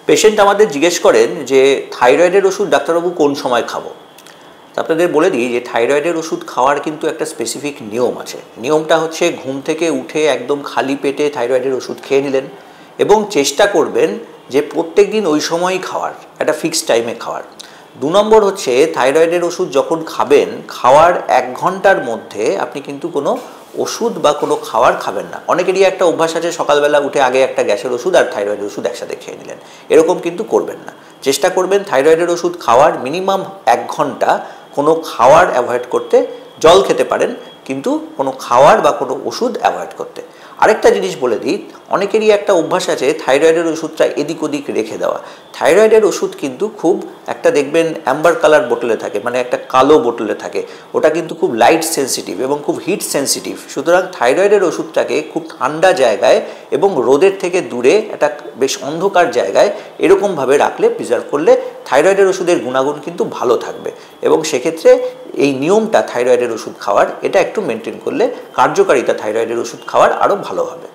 Patient আমাদের জিজ্ঞেস করেন যে থাইরয়েডের ওষুধ ডাক্তারবাবু কোন সময় খাবো। আপনাদের বলে দিই যে থাইরয়েডের ওষুধ খাওয়ার কিন্তু একটা স্পেসিফিক নিয়ম আছে। নিয়মটা হচ্ছে ঘুম থেকে উঠে একদম খালি পেটে থাইরয়েডের ওষুধ খেয়ে নিলেন এবং চেষ্টা করবেন যে প্রত্যেক দিন ওই সময়ই খাওয়ার, একটা ফিক্সড টাইমে খাওয়ার। 2 নম্বর হচ্ছে থাইরয়েডের ওষুধ যখন খাবেন, খাওয়ার 1 ঘন্টার মধ্যে আপনি কিন্তু কোনো ওষুধ বা কোনো খাবার খাবেন না। অনেকেরই একটা অভ্যাস আছে সকালবেলা উঠে আগে একটা গ্যাসের ওষুধ আর থাইরয়েডের ওষুধ একসাথে খেয়ে নিলেন, এরকম কিন্তু করবেন না। চেষ্টা করবেন থাইরয়েডের ওষুধ খাওয়ার মিনিমাম 1 ঘন্টা কোনো খাওয়ার অ্যাভয়েড করতে। জল খেতে পারেন কিন্তু কোনো খাওয়ার বা কোনো ওষুধ অ্যাভয়েড করতে। আরেকটা জিনিস বলে দিই, অনেকেরই একটা অভ্যাস আছে থাইরয়েডের ওষুধটা এদিক ওদিক রেখে দেওয়া। থাইরয়েডের ওষুধ কিন্তু খুব একটা দেখবেন অ্যাম্বার কালার বোতলে থাকে, মানে একটা কালো বোতলে থাকে, ওটা কিন্তু খুব লাইট সেন্সিটিভ এবং খুব হিট সেন্সিটিভ। সুতরাং থাইরয়েডের ওষুধটাকে খুব ঠান্ডা জায়গায় এবং রোদের থেকে দূরে একটা বেশ অন্ধকার জায়গায় এরকমভাবে রাখলে, প্রিজার্ভ করলে থাইরয়েডের ওষুধের গুণাগুণ কিন্তু ভালো থাকবে। এবং সেক্ষেত্রে এই নিয়মটা থাইরয়েডের ওষুধ খাওয়ার, এটা একটু মেনটেন করলে কার্যকারিতা থাইরয়েডের ওষুধ খাওয়ার আরও ভালো হবে।